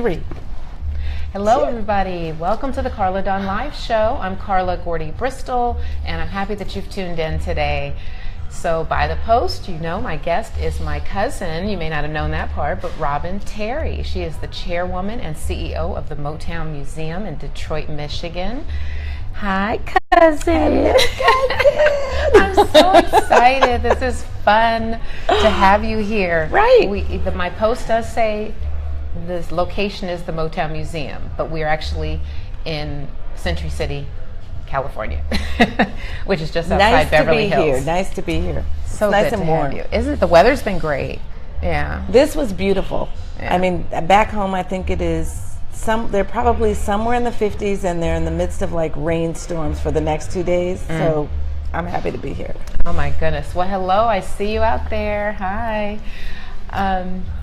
3. Hello, everybody. Welcome to the Karla Dawn Live Show. I'm Karla Gordy Bristol, and I'm happy that you've tuned in today. So by the post, you know my guest is my cousin. You may not have known that part, but Robin Terry. She is the chairwoman and CEO of the Motown Museum in Detroit, Michigan. Hi, cousin. I'm so excited. This is fun to have you here. Right. My post does say this location is the Motown Museum, but we're actually in Century City, California, which is just outside Beverly Hills. Nice to be here. So it's nice good and to warm. have you. Isn't it? The weather's been great. Yeah. This was beautiful. Yeah. I mean, back home, I think it is. They're probably somewhere in the 50s, and they're in the midst of like rainstorms for the next 2 days. So I'm happy to be here. Oh my goodness. Well, hello. I see you out there. Hi.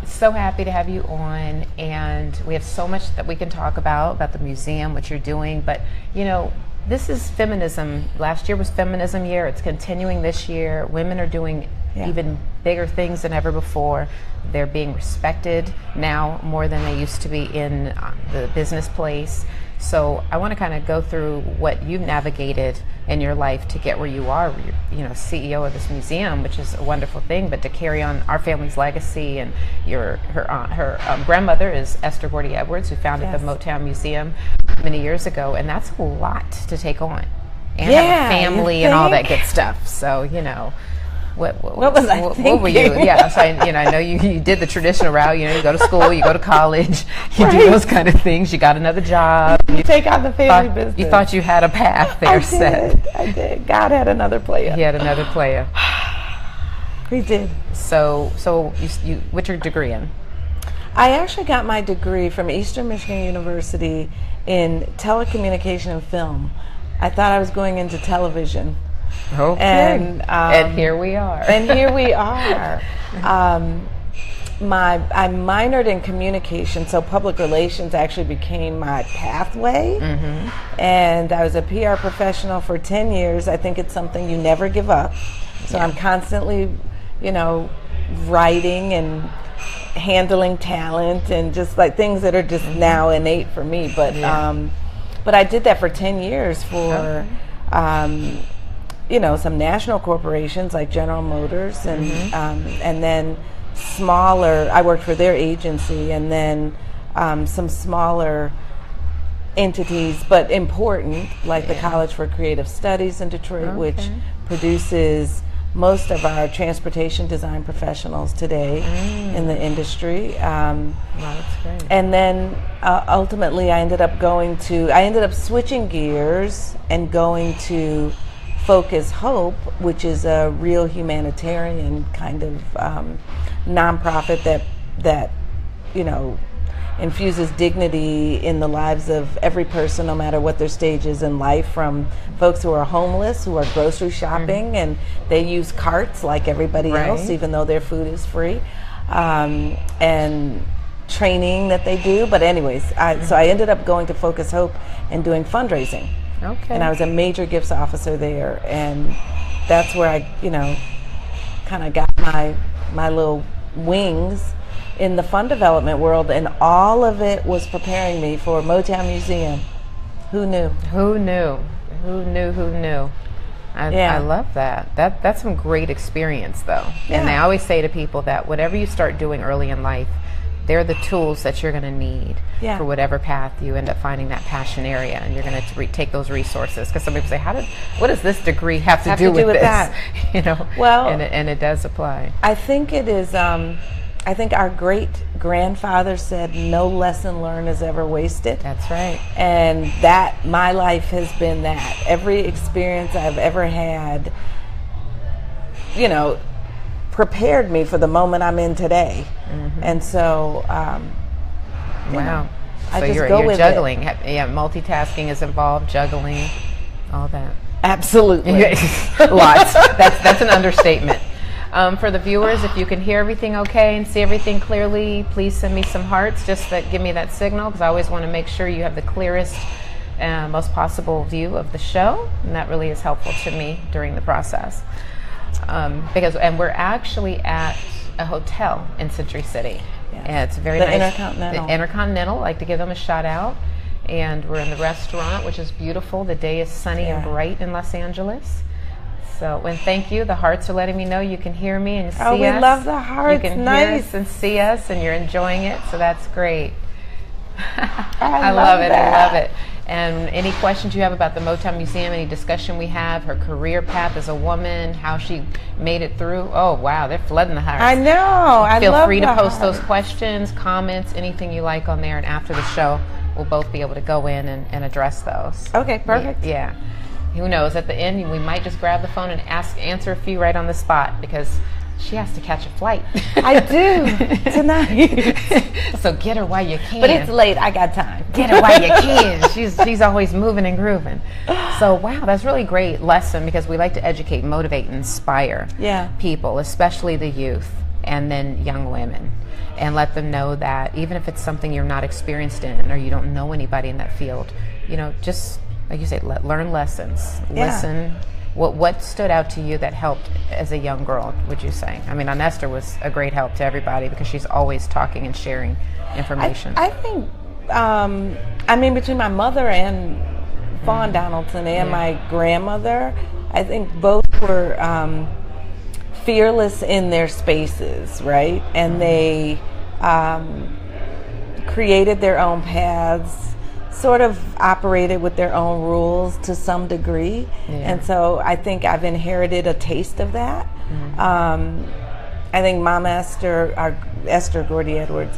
So happy to have you on, and we have so much that we can talk about the museum, what you're doing. But you know, this is feminism. Last year was feminism year. It's continuing this year. Women are doing even bigger things than ever before. They're being respected now more than they used to be in the business place. So I want to kind of go through what you've navigated in your life to get where you are. You're, CEO of this museum, which is a wonderful thing, but to carry on our family's legacy. And her grandmother is Esther Gordy Edwards, who founded the Motown Museum many years ago, and that's a lot to take on. And have a family and all that good stuff. So, What was I thinking? What were you? Yeah, so I know you did the traditional route. You go to school, you go to college, you do those kind of things. You got another job. You take on the family business. You thought you had a path there set. I did. God had another player. He had another player. He did. So you what's your degree in? I actually got my degree from Eastern Michigan University in telecommunication and film. I thought I was going into television. Okay. And here we are. I minored in communication, so public relations actually became my pathway. And I was a PR professional for 10 years. I think it's something you never give up. So I'm constantly, writing and handling talent and just like things that are just now innate for me. But I did that for 10 years for some national corporations like General Motors and then smaller, I worked for their agency, and then some smaller entities, but important, like the College for Creative Studies in Detroit, which produces most of our transportation design professionals today in the industry. That's great. And then ultimately I ended up switching gears and going to Focus Hope, which is a real humanitarian kind of nonprofit that infuses dignity in the lives of every person, no matter what their stage is in life, from folks who are homeless, who are grocery shopping, and they use carts like everybody else, even though their food is free, and training that they do. But anyways, so I ended up going to Focus Hope and doing fundraising. Okay. And I was a major gifts officer there, and that's where I, kind of got my little wings in the fund development world, and all of it was preparing me for Motown Museum. Who knew? Who knew? I love that. That's some great experience, though. Yeah. And I always say to people that whatever you start doing early in life, they're the tools that you're going to need for whatever path you end up finding that passion area, and you're going to take those resources. Because some people say, what does this degree have to do with this? That? Well, and it does apply. I think it is. I think our great grandfather said, "No lesson learned is ever wasted." That's right. And that my life has been that. Every experience I've ever had, prepared me for the moment I'm in today. And so, wow. I So just you're go with juggling. it. Yeah, multitasking is involved, juggling, all that. Absolutely. Lots. That's an understatement. For the viewers, if you can hear everything okay and see everything clearly, please send me some hearts, just that give me that signal, because I always want to make sure you have the clearest most possible view of the show, and that really is helpful to me during the process. And we're actually at a hotel in Century City. And it's very the nice. Intercontinental. The Intercontinental. I'd like to give them a shout out. And we're in the restaurant, which is beautiful. The day is sunny and bright in Los Angeles. So, and thank you. The hearts are letting me know you can hear me and see us. Oh, we love the hearts. You can hear us and see us, and you're enjoying it. So that's great. I love it. I love it. And any questions you have about the Motown Museum, any discussion we have, her career path as a woman, how she made it through. Oh, wow, they're flooding the hearts. I know. Feel free to post those questions, comments, anything you like on there. And after the show, we'll both be able to go in and address those. Okay, perfect. Yeah. Who knows? At the end, we might just grab the phone and answer a few right on the spot, because she has to catch a flight. I do tonight. So get her while you can. But it's late. I got time. Get her while you can. She's always moving and grooving. So wow, that's really great lesson, because we like to educate, motivate, and inspire people, especially the youth and then young women, and let them know that even if it's something you're not experienced in or you don't know anybody in that field, just like you say, learn lessons. Listen. What stood out to you that helped as a young girl, would you say? I mean, Esther was a great help to everybody, because she's always talking and sharing information. I think, between my mother and Fawn Donaldson and my grandmother, I think both were fearless in their spaces, right? And they created their own paths, sort of operated with their own rules to some degree. And so I think I've inherited a taste of that. I think Mama Esther Gordy Edwards,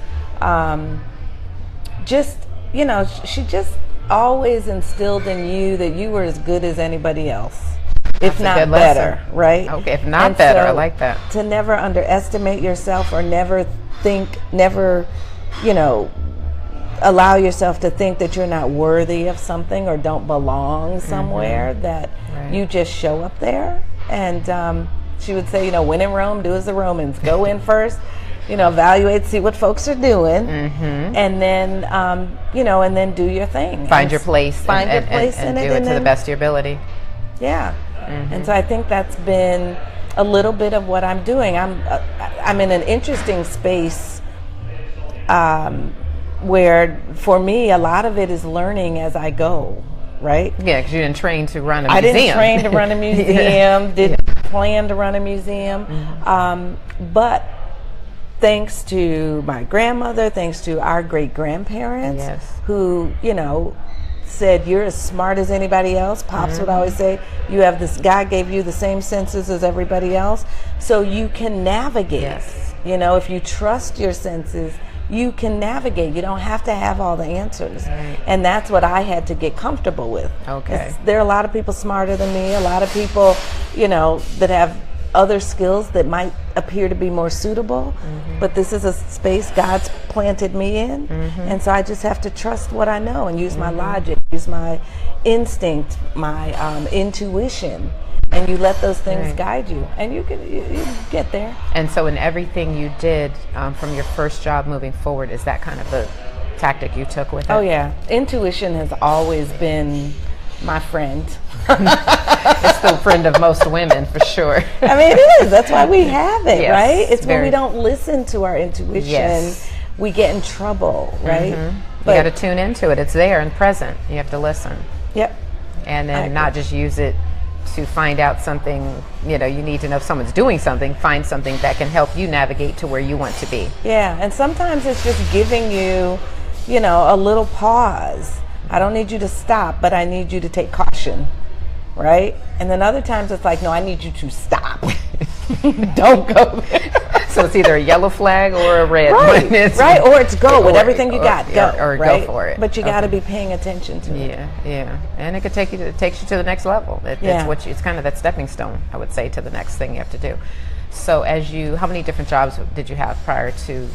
she just always instilled in you that you were as good as anybody else, if not better, right? Okay, if not better, I like that. To never underestimate yourself, or never allow yourself to think that you're not worthy of something or don't belong somewhere, that you just show up there. And she would say, when in Rome, do as the Romans. Go in first, evaluate, see what folks are doing, and then, and then do your thing. Find your place. Find your place and in do it. it to the best of your ability. Yeah. And so I think that's been a little bit of what I'm doing. I'm in an interesting space, where for me a lot of it is learning as I go, right? Yeah, because you didn't train to run a museum. I didn't train to run a museum, didn't plan to run a museum, but thanks to my grandmother, thanks to our great-grandparents, who, said, you're as smart as anybody else. Pops would always say, God gave you the same senses as everybody else, so you can navigate. If you trust your senses, you can navigate. You don't have to have all the answers. And that's what I had to get comfortable with. There are a lot of people smarter than me, a lot of people, that have other skills that might appear to be more suitable, but this is a space God's planted me in, and so I just have to trust what I know and use my logic, use my instinct, my intuition, and you let those things guide you, and you get there. And so in everything you did, from your first job moving forward, is that kind of the tactic you took with it? Oh yeah, intuition has always been my friend. It's the friend of most women, for sure. I mean, it is. That's why we have it, right? It's when we don't listen to our intuition, we get in trouble, right? But you got to tune into it. It's there and present. You have to listen. And then not just use it to find out something. You need to know if someone's doing something. Find something that can help you navigate to where you want to be. And sometimes it's just giving you, a little pause. I don't need you to stop, but I need you to take caution, right? And then other times it's like, no, I need you to stop. Don't go there. So it's either a yellow flag or a red. Right, or it's go with everything you got, go. Or right? go for it. But you got to be paying attention to it. And it could takes you to the next level. It's kind of that stepping stone, I would say, to the next thing you have to do. So how many different jobs did you have prior to?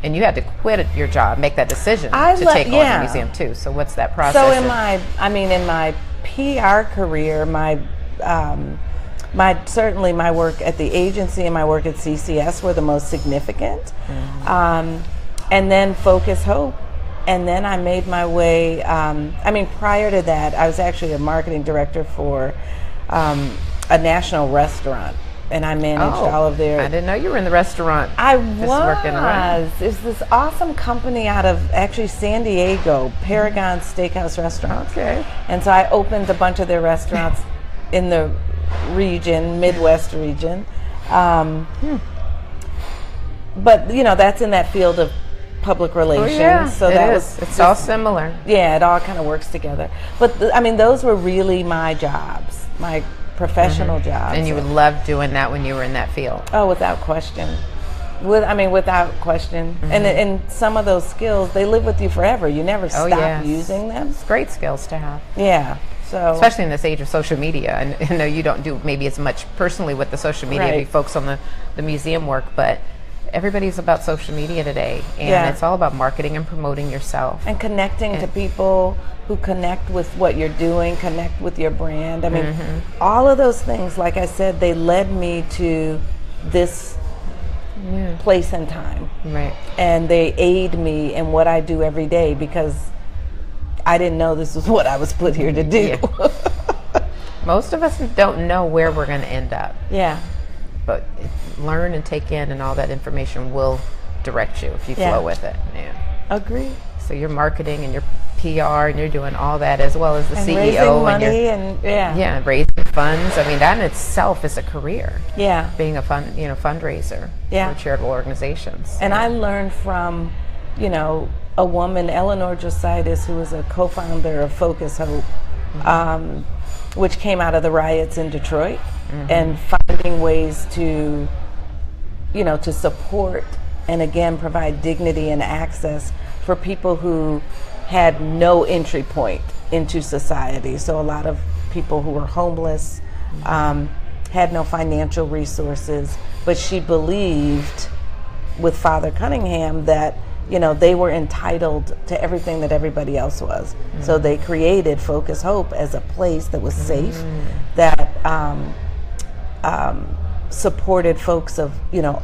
And you had to quit your job, make that decision to take on the museum too. So what's that process? So in my PR career, certainly my work at the agency and my work at CCS were the most significant. And then Focus Hope. And then I made my way, prior to that, I was actually a marketing director for a national restaurant. and I managed all of their. I didn't know you were in the restaurant. I working, right? It's this awesome company out of actually San Diego, Paragon Steakhouse Restaurant. Okay. And so I opened a bunch of their restaurants in the region, Midwest region. But that's in that field of public relations. Oh, yeah, so it's all similar. Yeah, it all kind of works together. But those were really my jobs, my professional jobs. And you would love doing that when you were in that field. Oh, without question. Without question. And some of those skills, they live with you forever. You never stop using them. It's great skills to have. Yeah. So especially in this age of social media. And I know you don't do maybe as much personally with the social media, you focus on the museum work, but everybody's about social media today, and it's all about marketing and promoting yourself. And connecting to people who connect with what you're doing, connect with your brand. I mean, all of those things, like I said, they led me to this place and time. Right. And they aid me in what I do every day, because I didn't know this was what I was put here to do. Yeah. Most of us don't know where we're going to end up. Yeah. But learn and take in, and all that information will direct you if you flow with it. Yeah. Agree. So you're marketing and your PR, and you're doing all that, as well as the and CEO raising money and raising funds. I mean, that in itself is a career. Yeah. Being a fundraiser for charitable organizations. And I learned from, a woman, Eleanor Jositis, who was a co-founder of Focus Hope, which came out of the riots in Detroit, and finding ways to, to support and again provide dignity and access for people who had no entry point into society. So a lot of people who were homeless, had no financial resources, but she believed with Father Cunningham that they were entitled to everything that everybody else was. So they created Focus Hope as a place that was safe, that supported folks of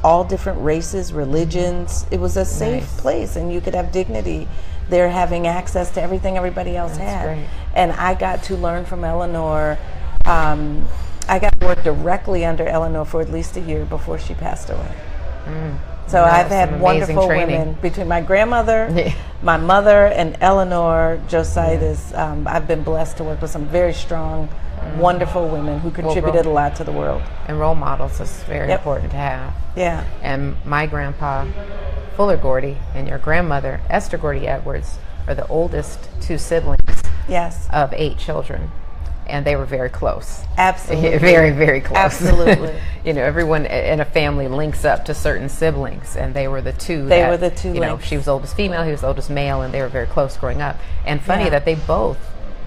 all different races, religions. It was a safe place, and you could have dignity there, having access to everything everybody else had. Great. And I got to learn from Eleanor. I got to work directly under Eleanor for at least a year before she passed away. So I've had wonderful women between my grandmother, my mother, and Eleanor Jositis. I've been blessed to work with some very strong, wonderful women who contributed a lot to the world. And role models is very important to have. Yeah. And my grandpa, Fuller Gordy, and your grandmother, Esther Gordy Edwards, are the oldest two siblings of 8 children. And they were very close. Absolutely. Very, very close. Absolutely. Everyone in a family links up to certain siblings, and they were the two. They were the two. She was the oldest female, he was the oldest male, and they were very close growing up. And funny that they both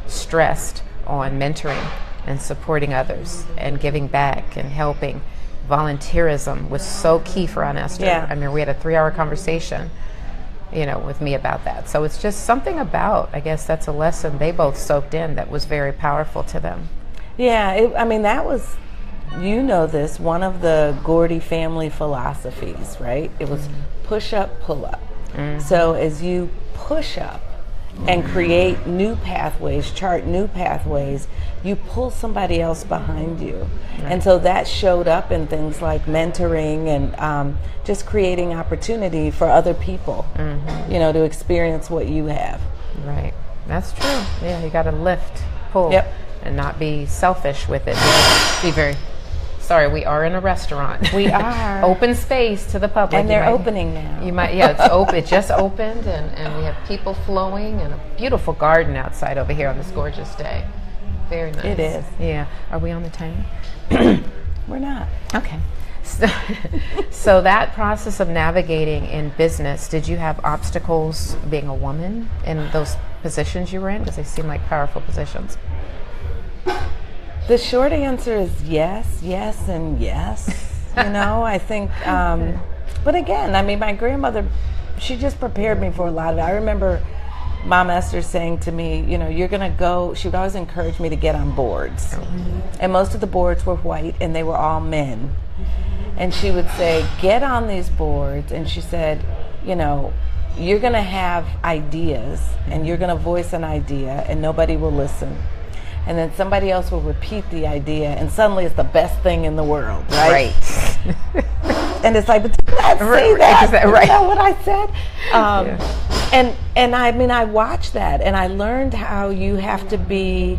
stressed on mentoring and supporting others and giving back and helping. Volunteerism was so key for Aunt Esther. Yeah. I mean, we had a 3-hour conversation with me about that. So it's just something about, I guess that's a lesson they both soaked in that was very powerful to them. Yeah, that was, this, one of the Gordy family philosophies, right? It was push up, pull up. So as you push up and create new pathways, chart new pathways, you pull somebody else behind you. And so that showed up in things like mentoring and just creating opportunity for other people, to experience what you have. Right. That's true. Yeah, you got to lift, pull, and not be selfish with it. Be very... Sorry, we are in a restaurant. We are. Open space to the public. And they're opening now. It's open. It just opened, and we have people flowing, and a beautiful garden outside over here on this gorgeous day. Very nice. It is. Yeah. Are we on the time? We're not. Okay. So that process of navigating in business, did you have obstacles being a woman in those positions you were in? Because they seem like powerful positions. The short answer is yes, and yes. I think, but again, my grandmother, she just prepared me for a lot of it. I remember Mom Esther saying to me, you're going to go, she would always encourage me to get on boards. And most of the boards were white, and they were all men. And she would say, get on these boards. And she said, you're going to have ideas, and you're going to voice an idea, and nobody will listen. and then somebody else will repeat the idea, and suddenly it's the best thing in the world, right? And it's like, but did I say that? Is that what I said? And I mean, I watched that, and I learned how you have to be,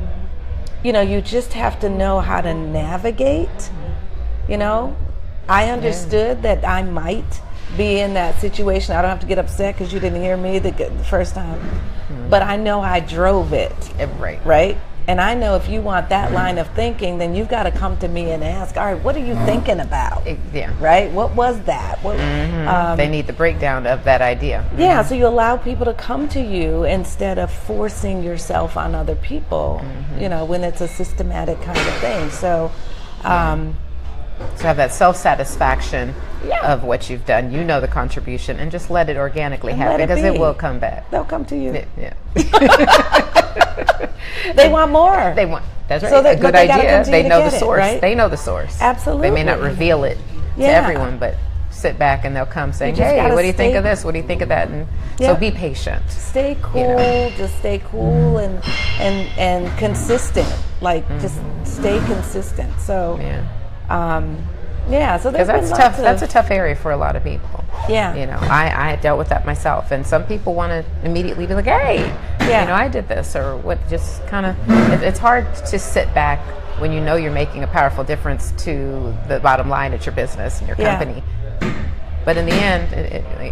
you just have to know how to navigate. I understood that I might be in that situation. I don't have to get upset because you didn't hear me the first time. But I know I drove it. Right? And I know if you want that line of thinking, then you've got to come to me and ask, all right, what are you thinking about? Right? What was that? They need the breakdown of that idea. Yeah, so you allow people to come to you instead of forcing yourself on other people, when it's a systematic kind of thing. So, to have that self-satisfaction of what you've done, the contribution, and just let it organically happen, because it will come back. They'll come to you. They want more. That's right. So a good idea. They know the source. Right? They know the source. Absolutely. They may not reveal it to everyone, but sit back and they'll come saying, hey, what do you think of this? What do you think of that? And so be patient. Stay cool. Just stay cool and consistent. Just stay consistent. So so because that's tough. That's a tough area for a lot of people. I dealt with that myself, and some people want to immediately be like, hey, I did this, or what. Just kind of, it's hard to sit back when you're making a powerful difference to the bottom line at your business and your company. But in the end,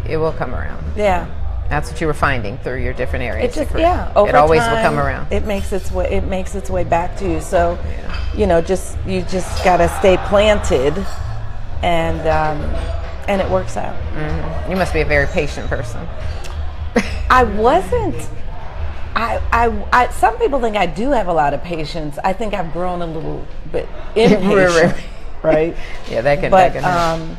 it will come around. That's what you were finding through your different areas. Over it always time, will come around. It makes its way back to you. So, you just gotta stay planted, and it works out. You must be a very patient person. I wasn't. I some people think I do have a lot of patience. I think I've grown a little bit impatient. Right? That can hurt.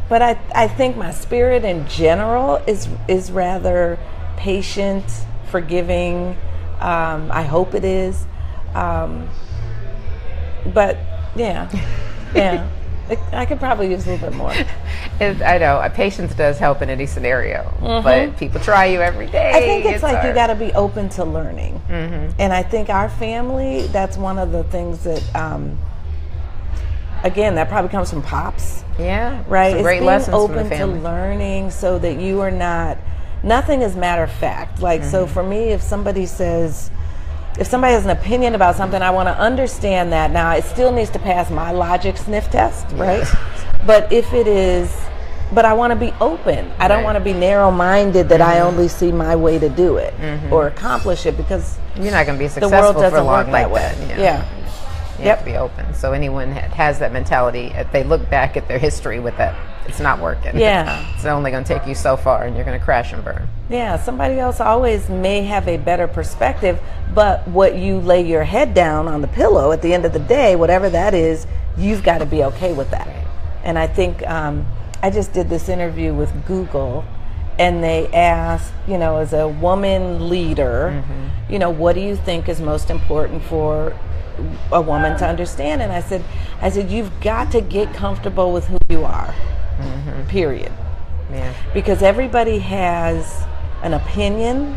But I think my spirit in general is rather patient, forgiving. I hope it is. But I could probably use a little bit more. I know patience does help in any scenario, but people try you every day. I think it's like hard. You got to be open to learning, and I think our family, that's one of the things that. Again, that probably comes from pops. Right? Some great being lessons open from the family. to learning so that you are not, nothing is matter of fact. So for me, if somebody has an opinion about something, I want to understand that. Now, it still needs to pass my logic sniff test, right? But but I want to be open. I don't want to be narrow-minded that I only see my way to do it or accomplish it, because you're not going to be successful the world doesn't for long work like that way. that. You have to be open. So anyone that has that mentality, if they look back at their history with that, it's not working. It's only going to take you so far, and you're going to crash and burn. Somebody else always may have a better perspective, but what you lay your head down on the pillow at the end of the day, whatever that is, you've got to be okay with that. And I think I just did this interview with Google, and they asked, as a woman leader, what do you think is most important for a woman to understand? And I said, you've got to get comfortable with who you are, period. Because everybody has an opinion.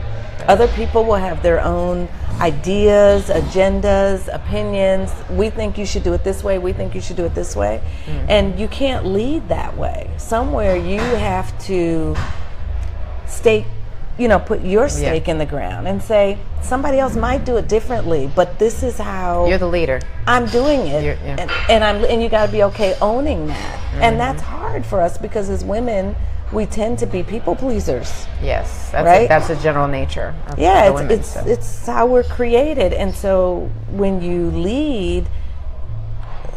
Other people will have their own ideas, agendas, opinions. We think you should do it this way. We think you should do it this way. And you can't lead that way. Somewhere you have to put your stake in the ground and say, somebody else might do it differently, but this is how you're the leader. I'm doing it, and you got to be okay owning that. And that's hard for us because as women, we tend to be people pleasers. Yes, that's a general nature. Of women, it's how we're created, and so when you lead,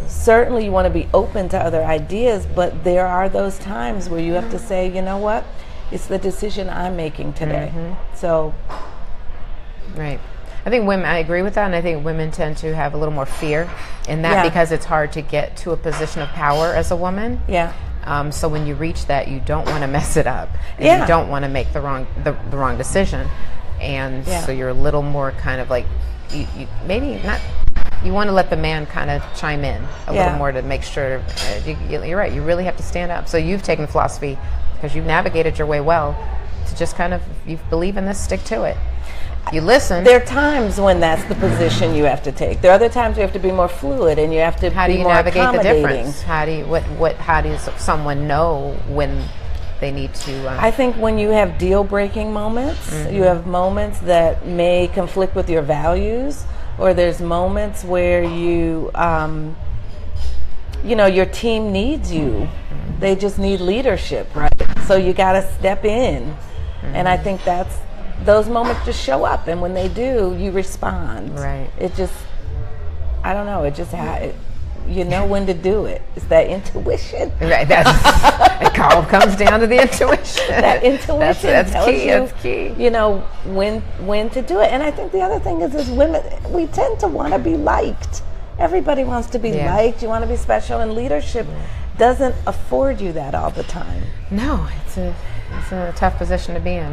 certainly you want to be open to other ideas, but there are those times where you have to say, you know what? It's the decision I'm making today. So, right. I think women, I agree with that, and I think women tend to have a little more fear in that because it's hard to get to a position of power as a woman. So when you reach that, you don't want to mess it up, and you don't want to make the wrong decision, and so you're a little more kind of like you maybe not. You want to let the man kind of chime in a little more to make sure. You're right. You really have to stand up. So you've taken the philosophy, because you've navigated your way well, to just kind of, you believe in this, stick to it. You listen. There are times when that's the position you have to take. There are other times you have to be more fluid and you have to How do be you more navigate the accommodating. difference? How does someone know when they need to? I think when you have deal-breaking moments, you have moments that may conflict with your values, or there's moments where you your team needs you. They just need leadership, right? So you got to step in. And I think those moments just show up, and when they do, you respond. Right. It just, I don't know, you know when to do it. It's that intuition. Right. It all comes down to the intuition. That intuition That's tells key. you, That's key. You know when to do it. And I think the other thing is, as women, we tend to want to be liked. Everybody wants to be liked. You want to be special, and leadership doesn't afford you that all the time. No, it's a tough position to be in.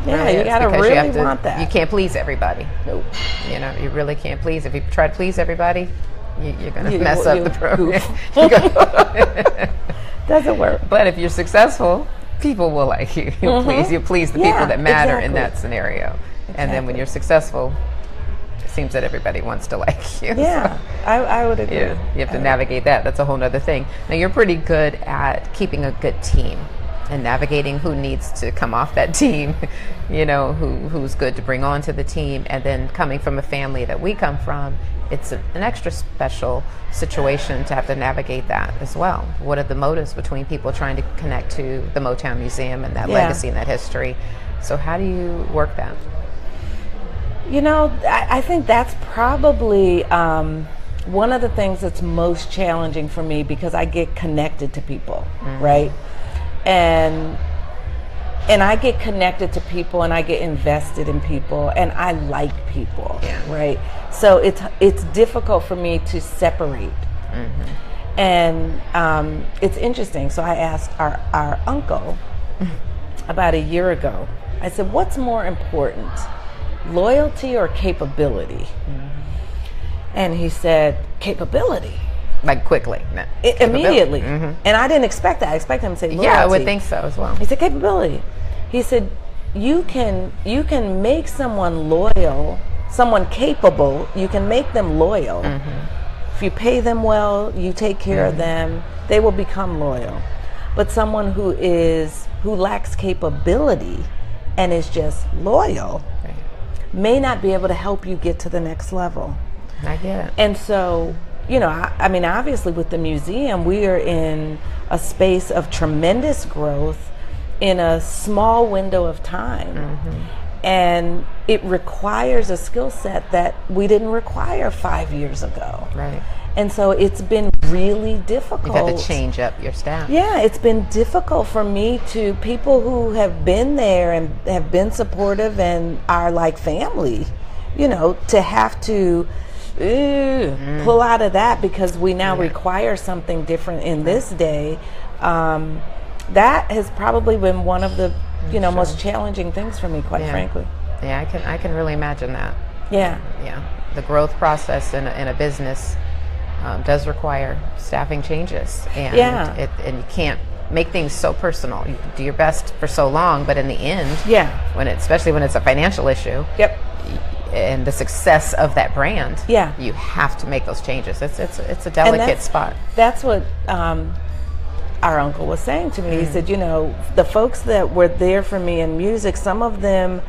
Yeah, you gotta really want that. You can't please everybody. Nope. You really can't please. If you try to please everybody, you're going to mess up the program. Doesn't work. But if you're successful, people will like you. You'll please the people that matter in that scenario. And then when you're successful, it seems that everybody wants to like you. Yeah, so, I would agree. Yeah, you have to navigate that. That's a whole other thing. Now, you're pretty good at keeping a good team and navigating who needs to come off that team, who's good to bring onto the team. And then coming from a family that we come from, it's an extra special situation to have to navigate that as well. What are the motives between people trying to connect to the Motown Museum and that legacy and that history? So how do you work that? I think that's probably one of the things that's most challenging for me, because I get connected to people, right? And I get connected to people, and I get invested in people, and I like people, right? So it's difficult for me to separate. And it's interesting. So I asked our uncle about a year ago. I said, "What's more important, loyalty or capability?" And he said, "Capability." Like quickly, immediately. And I didn't expect that. I expected him to say loyalty. Yeah, I would think so as well. He said capability. He said, you can make someone loyal, someone capable, you can make them loyal. If you pay them well, you take care of them, they will become loyal. But someone who lacks capability and is just loyal may not be able to help you get to the next level. I get it. And so, obviously with the museum, we are in a space of tremendous growth in a small window of time. And it requires a skill set that we didn't require 5 years ago. Right. And so it's been really difficult. You've had to change up your staff. Yeah, it's been difficult for me people who have been there and have been supportive and are like family, to have to pull out of that because we now require something different in this day. That has probably been one of the most challenging things for me, quite frankly. Yeah, I can really imagine that. Yeah. The growth process in a business does require staffing changes, and and you can't make things so personal. You do your best for so long, but in the end, especially when it's a financial issue, and the success of that brand, you have to make those changes. It's a delicate spot. That's what our uncle was saying to me. He said, the folks that were there for me in music, some of them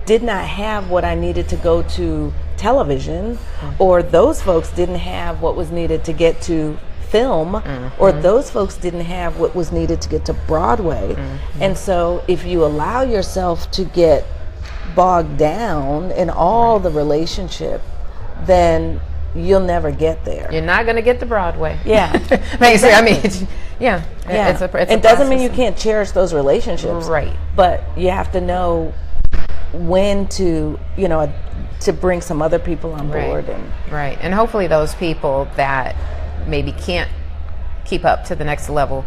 did not have what I needed to go to television, or those folks didn't have what was needed to get to film, or those folks didn't have what was needed to get to Broadway. And so if you allow yourself to get bogged down in all the relationship, then you'll never get there. You're not going to get to Broadway. Exactly. I mean, it's it doesn't mean you can't cherish those relationships, right? But you have to know when to to bring some other people on board. And hopefully those people that maybe can't keep up to the next level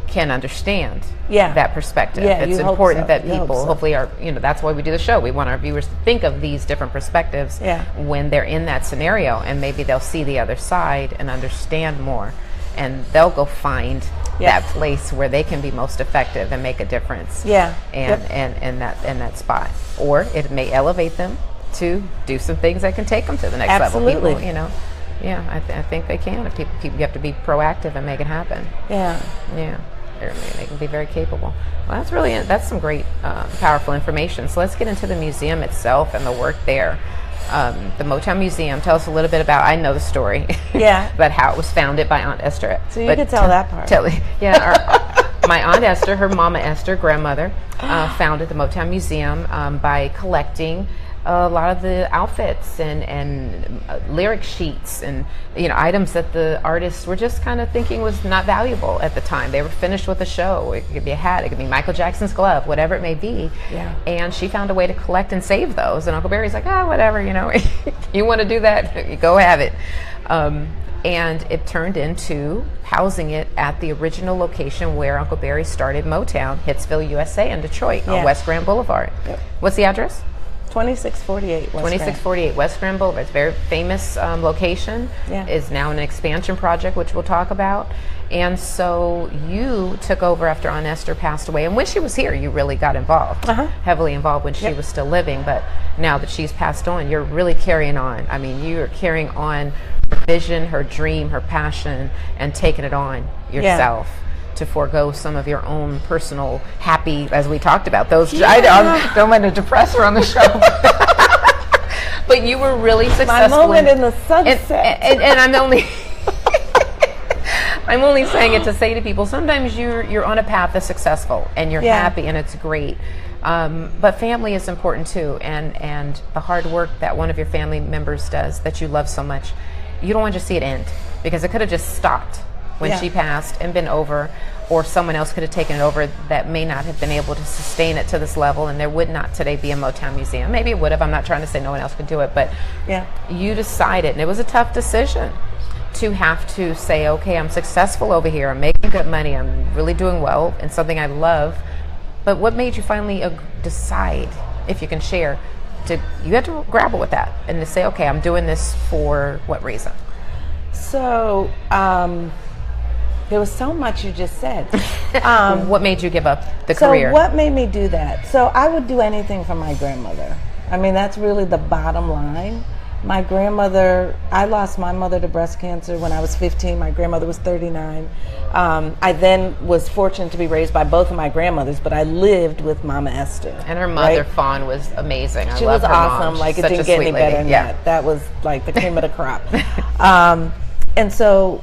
can understand that perspective. It's important that people hopefully are, that's why we do the show. We want our viewers to think of these different perspectives when they're in that scenario, and maybe they'll see the other side and understand more. and they'll go find that place where they can be most effective and make a difference. Yeah. And that spot, or it may elevate them to do some things that can take them to the next Absolutely. level. People, I think they can. If people, you have to be proactive and make it happen. Yeah. They can be very capable. Well, that's some great, powerful information. So let's get into the museum itself and the work there. The Motown Museum. Tell us a little bit about. I know the story. Yeah. About how it was founded by Aunt Esther. So you could tell that part. My Aunt Esther, her Mama Esther, grandmother, founded the Motown Museum by collecting a lot of the outfits and lyric sheets and items that the artists were just kind of thinking was not valuable at the time. They were finished with a show. It could be a hat, it could be Michael Jackson's glove, whatever it may be. Yeah. And she found a way to collect and save those. And Uncle Barry's like, whatever, you want to do that, go have it. And it turned into housing it at the original location where Uncle Barry started Motown, Hitsville, USA, in Detroit, on West Grand Boulevard. Yep. What's the address? 2648 West 2648 West Grand Boulevard. It's a very famous location. Yeah. Is now an expansion project, which we'll talk about. And so you took over after Aunt Esther passed away. And when she was here, you really got involved, heavily involved when she was still living. But now that she's passed on, you're really carrying on. I mean, you are carrying on her vision, her dream, her passion, and taking it on yourself. To forego some of your own personal happy, as we talked about those. I don't want to depress her on the show, but you were really successful. My moment in the sunset. And I'm only I'm only saying it to say to people, sometimes you're on a path that's successful and you're happy and it's great. But family is important too, and the hard work that one of your family members does that you love so much, you don't want to see it end, because it could have just stopped when she passed and been over, or someone else could have taken it over that may not have been able to sustain it to this level, and there would not today be a Motown Museum. Maybe it would have. I'm not trying to say no one else could do it, but you decided, and it was a tough decision, to have to say, okay, I'm successful over here, I'm making good money, I'm really doing well in something I love. But what made you finally decide, if you can share, you had to grapple with that and to say, okay, I'm doing this for what reason? So, there was so much you just said. What made you give up the career? So what made me do that? So I would do anything for my grandmother. I mean, that's really the bottom line. My grandmother, I lost my mother to breast cancer when I was 15. My grandmother was 39. I then was fortunate to be raised by both of my grandmothers, but I lived with Mama Esther. And her mother, Fawn, was amazing. She was awesome. Like, it didn't get any better than that. That was like the cream of the crop. And so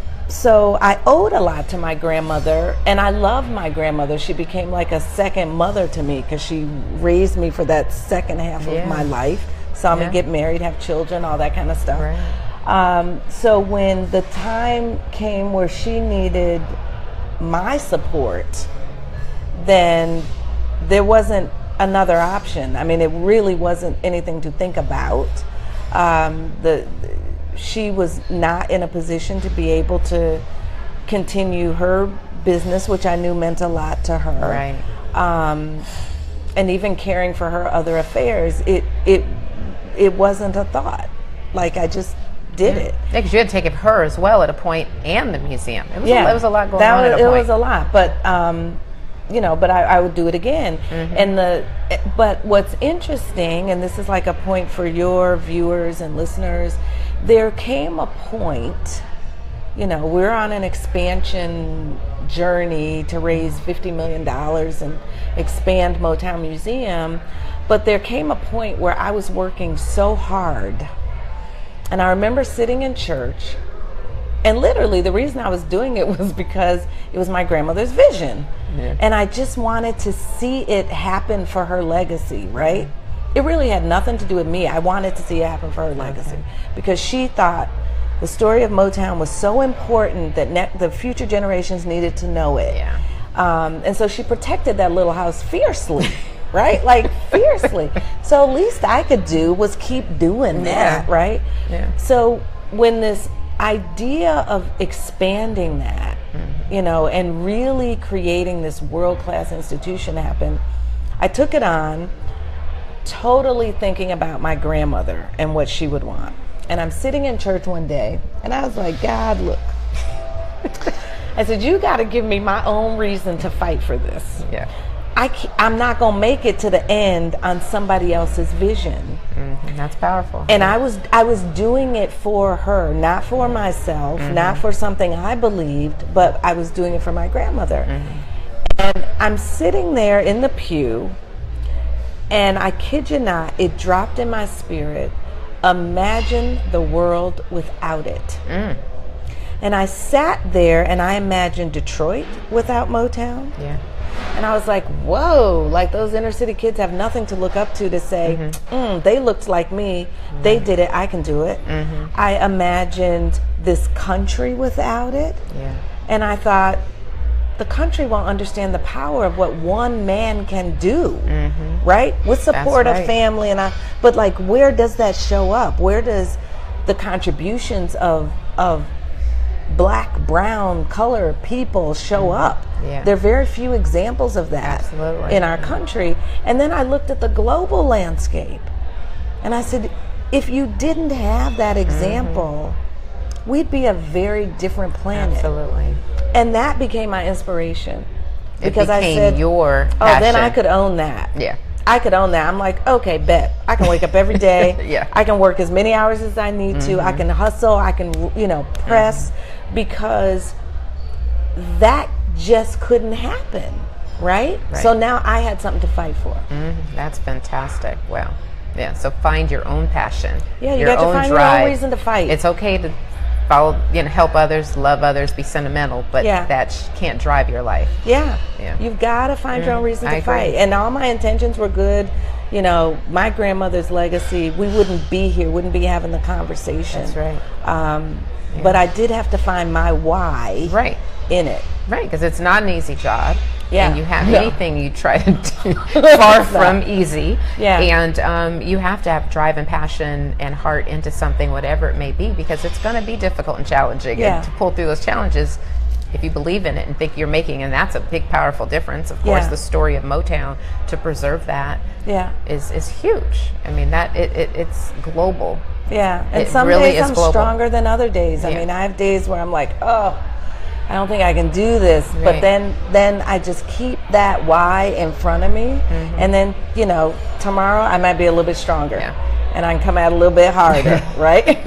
I owed a lot to my grandmother, and I loved my grandmother. She became like a second mother to me, because she raised me for that second half of my life, saw me get married, have children, all that kind of stuff. Right. So when the time came where she needed my support, then there wasn't another option. I mean, it really wasn't anything to think about. She was not in a position to be able to continue her business, which I knew meant a lot to her. Right. And even caring for her other affairs, it wasn't a thought. Like, I just did it. Yeah, because you had to take care of her as well at a point, and the museum. It was a lot going on at a point. It was a lot, but but I would do it again. And but what's interesting, and this is like a point for your viewers and listeners, there came a point, we're on an expansion journey to raise $50 million and expand Motown Museum, but there came a point where I was working so hard, and I remember sitting in church, and literally the reason I was doing it was because it was my grandmother's vision. And I just wanted to see it happen for her legacy, right? It really had nothing to do with me. I wanted to see it happen for her legacy, because she thought the story of Motown was so important that the future generations needed to know it. And so she protected that little house fiercely, right? Like, fiercely. So the least I could do was keep doing that, right? So when this idea of expanding that, and really creating this world-class institution happened, I took it on, totally thinking about my grandmother and what she would want. And I'm sitting in church one day, and I was like, God, look, I said, you got to give me my own reason to fight for this. Yeah. I'm not going to make it to the end on somebody else's vision. That's powerful. And I was doing it for her, not for myself, not for something I believed, but I was doing it for my grandmother. And I'm sitting there in the pew, and I kid you not, it dropped in my spirit. Imagine the world without it. And I sat there and I imagined Detroit without Motown. Yeah. And I was like, whoa, like those inner city kids have nothing to look up to say, they looked like me, they did it, I can do it. I imagined this country without it. Yeah. And I thought, the country won't understand the power of what one man can do, right? With support of family but like, where does that show up? Where does the contributions of Black, brown, color people show up? Yeah. There are very few examples of that in our country. And then I looked at the global landscape and I said, if you didn't have that example, we'd be a very different planet. Absolutely. And that became my inspiration. Because it became I said, your passion. then I could own that. Yeah. I could own that. I'm like, okay, bet. I can wake up every day. Yeah. I can work as many hours as I need to. I can hustle. I can, press, because that just couldn't happen, right? So now I had something to fight for. That's fantastic. Wow. Yeah. So find your own passion. Yeah, you your got to own find drive. your own reason to fight. It's okay to follow, help others, love others, be sentimental, but that can't drive your life. Yeah. Yeah. You've got to find your own reason to I fight. agree. And all my intentions were good. My grandmother's legacy, we wouldn't be here, wouldn't be having the conversation. That's right. But I did have to find my why in it. Right, because it's not an easy job. Yeah. And you have anything you try to do far from easy. Yeah. And you have to have drive and passion and heart into something, whatever it may be, because it's going to be difficult and challenging. Yeah. And to pull through those challenges, if you believe in it and think you're making, and that's a big, powerful difference. Of course, the story of Motown, to preserve that is huge. I mean, it's global. Yeah, and It some really days is I'm global. stronger than other days. I mean, I have days where I'm like, oh, I don't think I can do this. But then I just keep that why in front of me. And then, tomorrow I might be a little bit stronger. And I can come out a little bit harder, right?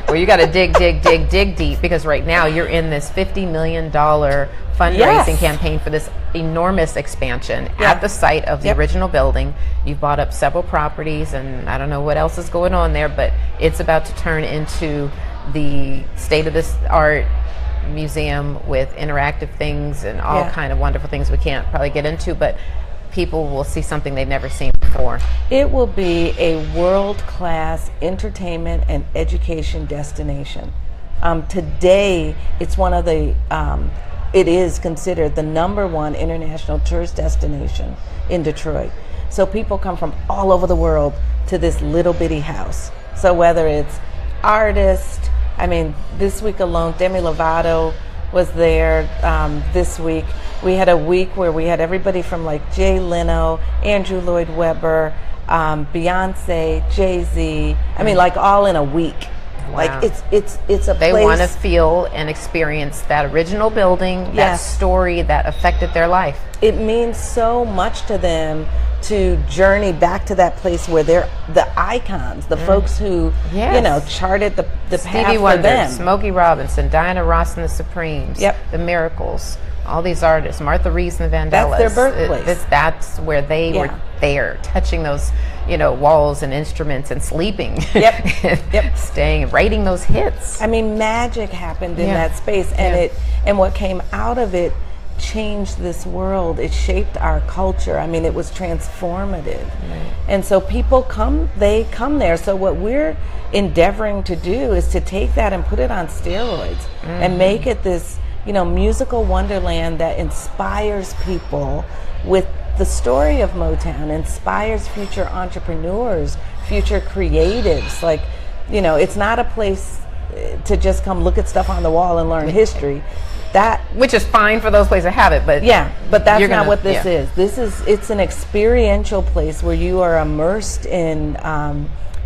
Well, you got to dig deep, because right now you're in this $50 million fundraising campaign for this enormous expansion at the site of the original building. You've bought up several properties, and I don't know what else is going on there, but it's about to turn into the state-of-the-art museum with interactive things and all kind of wonderful things we can't probably get into, but people will see something they've never seen before. It will be a world-class entertainment and education destination. Today, it's one of the, it is considered the #1 international tourist destination in Detroit. So people come from all over the world to this little bitty house. So whether it's artists, I mean, this week alone, Demi Lovato was there this week. We had a week where we had everybody from like Jay Leno, Andrew Lloyd Webber, Beyonce, Jay-Z. I mean, like all in a week. Wow. Like it's a they place. want to feel and experience that original building, that story that affected their life. It means so much to them to journey back to that place where they're the icons, the folks who charted the path Stevie for Wonder, them. Smokey Robinson, Diana Ross and the Supremes, the Miracles, all these artists, Martha Reeves and the Vandellas. That's their birthplace. That's where they were there, touching those walls and instruments and sleeping, staying and writing those hits. I mean, magic happened in that space, and and what came out of it changed this world. It shaped our culture. I mean, it was transformative. And so people come there. So what we're endeavoring to do is to take that and put it on steroids and make it this, musical wonderland that inspires people with the story of Motown, inspires future entrepreneurs, future creatives. Like, it's not a place to just come look at stuff on the wall and learn history. Which is fine for those places that have it, but but that's not what this is. It's an experiential place where you are immersed in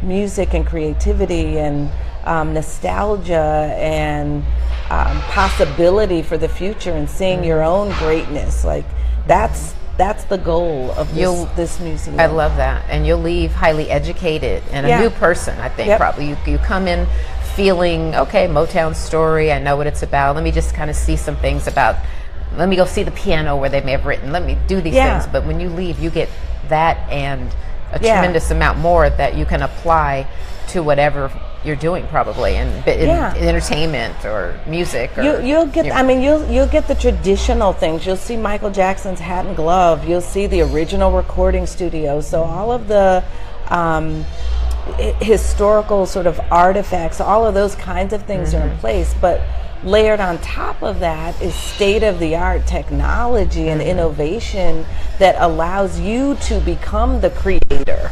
music and creativity and nostalgia and possibility for the future and seeing your own greatness. Like that's the goal of this museum. I love that. And you'll leave highly educated and a new person, I think. Probably you come in feeling, okay, Motown story, I know what it's about. Let me just kind of see some things about, let me go see the piano where they may have written. Let me do these things. But when you leave, you get that and a tremendous amount more that you can apply to whatever you're doing, probably in entertainment or music. Or, you'll get. I mean, you'll get the traditional things. You'll see Michael Jackson's hat and glove. You'll see the original recording studio. So all of the historical sort of artifacts, all of those kinds of things are in place. But layered on top of that is state-of-the-art technology and innovation that allows you to become the creator,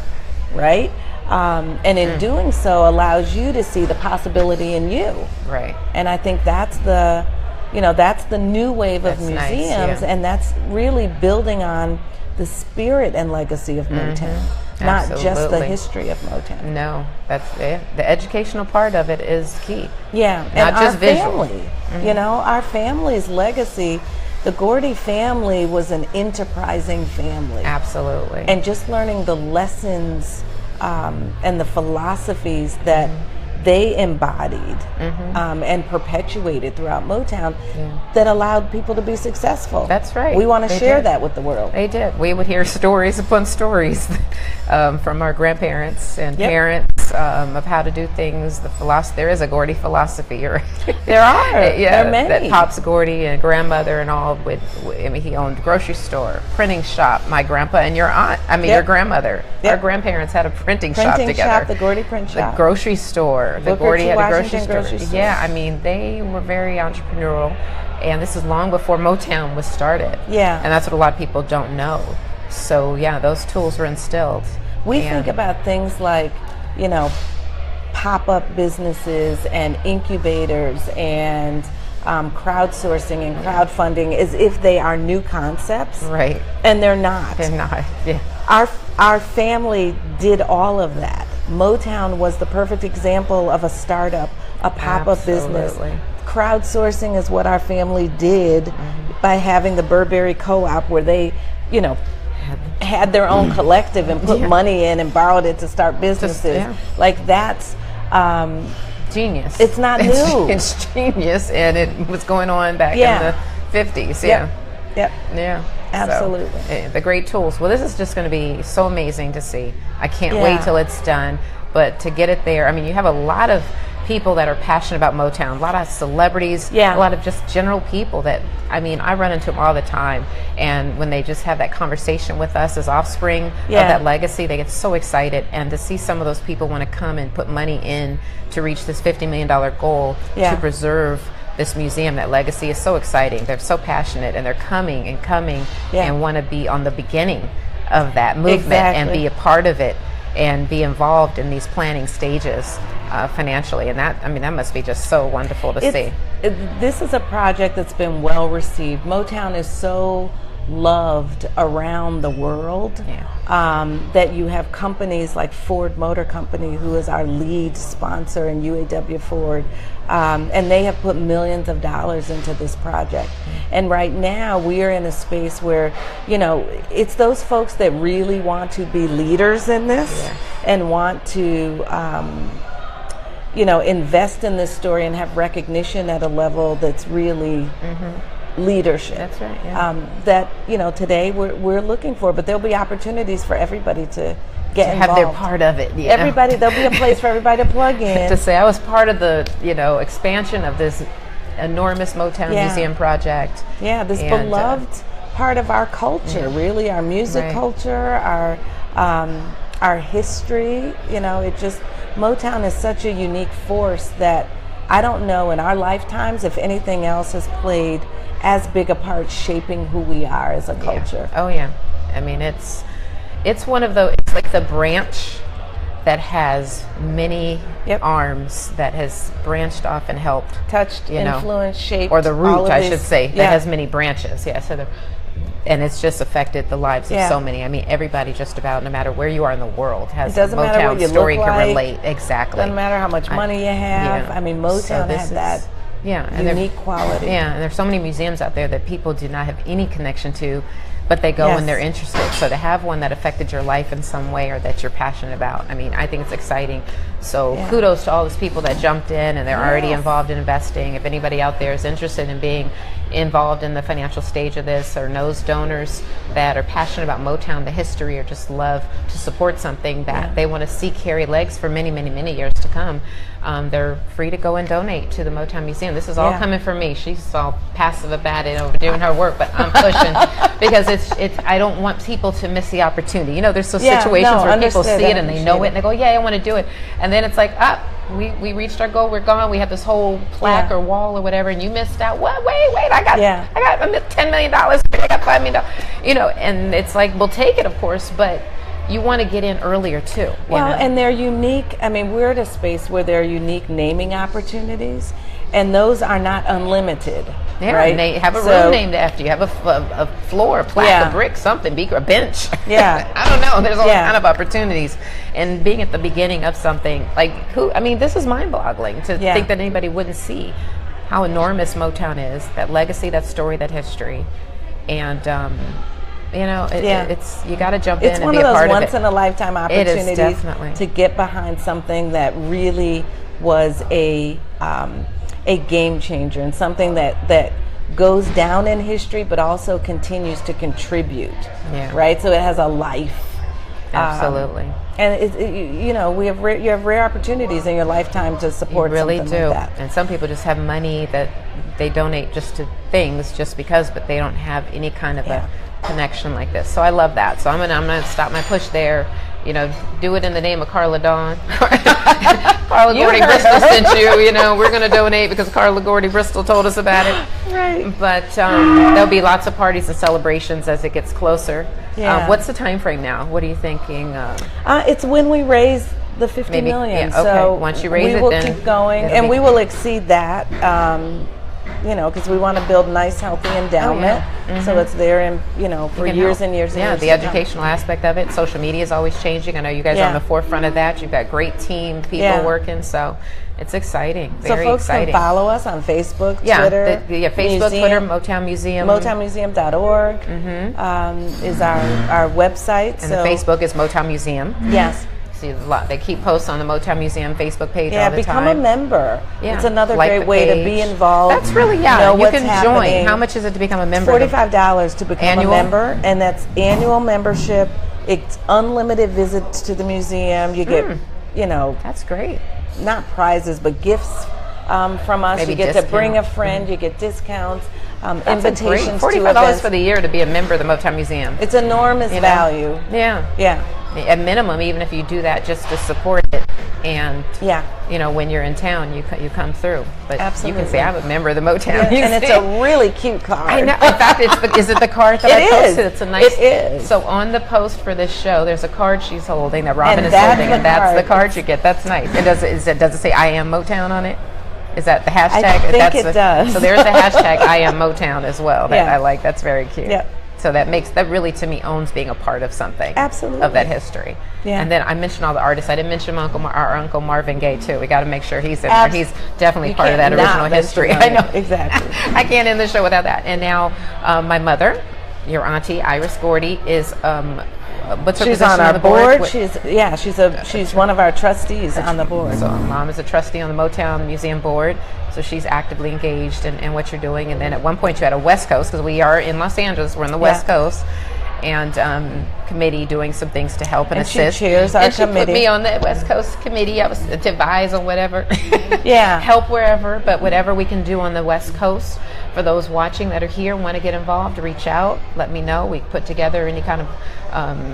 right? And in doing so allows you to see the possibility in you. Right. And I think that's the new wave of museums, and that's really building on the spirit and legacy of Motown, not just the history of Motown. No, that's it. The educational part of it is key. Yeah, not and just our visual. Family, our family's legacy. The Gordy family was an enterprising family. Absolutely. And just learning the lessons and the philosophies that they embodied and perpetuated throughout Motown that allowed people to be successful. That's right. We want to share that with the world. They did. We would hear stories upon stories from our grandparents and parents of how to do things. The philosophy. There is a Gordy philosophy. Right? There are. There are many. That Pops Gordy and grandmother and all. I mean, he owned a grocery store, printing shop. My grandpa and your aunt. I mean, your grandmother. Our grandparents had a printing shop together. The Gordy print shop. The grocery store. The Booker Gordy T. had a Washington grocery store. Yeah, I mean, they were very entrepreneurial, and this is long before Motown was started. Yeah. And that's what a lot of people don't know. So, yeah, those tools were instilled. We think about things like, pop-up businesses and incubators and crowdsourcing and crowdfunding as if they are new concepts. Right. And they're not. They're not, yeah. Our family did all of that. Motown was the perfect example of a startup, a pop-up business. Crowdsourcing is what our family did by having the Burberry Co-op, where they, had their own collective and put money in and borrowed it to start businesses. Like that's genius. It's not new. It's genius, and it was going on back in the 50s. Yep. Yeah. Absolutely. So, the great tools. Well, this is just going to be so amazing to see. I can't wait till it's done. But to get it there, I mean, you have a lot of people that are passionate about Motown, a lot of celebrities, a lot of just general people that, I mean, I run into them all the time. And when they just have that conversation with us as offspring of that legacy, they get so excited. And to see some of those people want to come and put money in to reach this $50 million goal to preserve this museum, that legacy, is so exciting. They're so passionate, and they're coming and want to be on the beginning of that movement and be a part of it and be involved in these planning stages financially. And that, I mean, that must be just so wonderful to see. This is a project that's been well received. Motown is so loved around the world that you have companies like Ford Motor Company, who is our lead sponsor, and UAW Ford, and they have put millions of dollars into this project. And right now we are in a space where, it's those folks that really want to be leaders in this and want to invest in this story and have recognition at a level that's really leadership. That's right. That today we're looking for, but there'll be opportunities for everybody to get have involved. their part of it. Everybody, there'll be a place for everybody to plug in. To say I was part of the expansion of this enormous Motown museum project. Yeah, this beloved part of our culture, really, our music culture, our history. Motown is such a unique force that I don't know in our lifetimes if anything else has played as big a part shaping who we are as a culture. Oh yeah, I mean it's one of the, it's like the branch that has many arms that has branched off and helped, touched, influenced, shaped, or the root, I should say, that has many branches. And it's just affected the lives of so many. I mean, everybody just about, no matter where you are in the world, has a Motown story can relate. Exactly. Doesn't matter how much money you have. I mean, Motown had Yeah, and unique quality. Yeah, and there's so many museums out there that people do not have any connection to, but they go and they're interested. So to have one that affected your life in some way or that you're passionate about, I mean, I think it's exciting. So kudos to all those people that jumped in and they're already involved in investing. If anybody out there is interested in being involved in the financial stage of this, or knows donors that are passionate about Motown, the history, or just love to support something that they want to see carry legs for many, many, many years to come, they're free to go and donate to the Motown Museum. This is all coming from me. She's all passive about it over doing her work, but I'm pushing because it's. I don't want people to miss the opportunity. You know, there's those situations where people see it and they know it and they go, yeah, I want to do it, and then it's like, we reached our goal, we're gone. We have this whole plaque or wall or whatever, and you missed out. What? Wait! I got $10 million. I got $5 million. You know, and it's like, we'll take it, of course, but you want to get in earlier too. Well, and they're unique. I mean, we're at a space where there are unique naming opportunities, and those are not unlimited. Yeah, right? And they have a room named after you. Have a floor, a plaque, a brick, something, a bench. Yeah. I don't know. There's all kind of opportunities. And being at the beginning of something, like this is mind-boggling to think that anybody wouldn't see how enormous Motown is, that legacy, that story, that history. And, it's you got to jump in and be a part of it. It's one of those once-in-a-lifetime opportunities definitely to get behind something that really was a game changer, and something that goes down in history but also continues to contribute. Right, so it has a life. Absolutely. And you have rare opportunities in your lifetime to support. You really something do. Like that. And some people just have money that they donate just to things just because, but they don't have any kind of a connection like this. So I love that. So I'm gonna stop my push there. You know, do it in the name of Karla Dawn. Karla Gordy Bristol sent you. You know, we're going to donate because Karla Gordy Bristol told us about it. Right. But there'll be lots of parties and celebrations as it gets closer. Yeah. What's the time frame now? What are you thinking? It's when we raise the 50 million. Yeah, okay. So once you raise we will keep going, and we will exceed that. Because we want to build nice, healthy endowment, so it's there and for years and years and years. The educational aspect of it. Social media is always changing. I know you guys are on the forefront of that. You've got great team people working, so it's exciting. Very so folks exciting. Can follow us on Facebook, Twitter, Facebook, Twitter, Motown Museum. MotownMuseum.org is our website. And the Facebook is Motown Museum. Yes. See a lot. They keep posts on the Motown Museum Facebook page all the time. Become a member. Yeah. It's another great way to be involved. That's really, you can join. How much is it to become a member? $45 to become a member, and that's annual membership. It's unlimited visits to the museum. You get, That's great. Not prizes, but gifts from us. Maybe you get to bring a friend. You get discounts, invitations to $45 events. for the year to be a member of the Motown Museum. It's enormous value. Yeah. At minimum, even if you do that just to support it, and when you're in town, you come through. But Absolutely. You can say I'm a member of the Motown Museum. And it's a really cute card. I know. In fact, is it the card that I posted? It's a nice. It is. So on the post for this show, there's a card she's holding that Robin is holding, and that's the card you get. That's nice. And does it say I am Motown on it? Is that the hashtag? I think it does. So there's the hashtag I am Motown as well. That I like. That's very cute. Yep. So that really, to me, owns being a part of something. Absolutely. Of that history. Yeah. And then I mentioned all the artists. I didn't mention our Uncle Marvin Gaye, too. We got to make sure he's in there. He's definitely part of that original history. I know. Exactly. I can't end the show without that. And now my mother, your auntie, Iris Gordy, is... what's her she's position on our the board? She's one of our trustees on the board. So Mom is a trustee on the Motown Museum board, so she's actively engaged in what you're doing. And then at one point you had a West Coast, because we are in Los Angeles, we're in the West Coast, and committee doing some things to help and assist. She chairs our committee. She put me on the West Coast committee. I was to advise on whatever. Yeah. Help wherever, but whatever we can do on the West Coast. For those watching that are here and want to get involved, reach out, let me know. We put together any kind of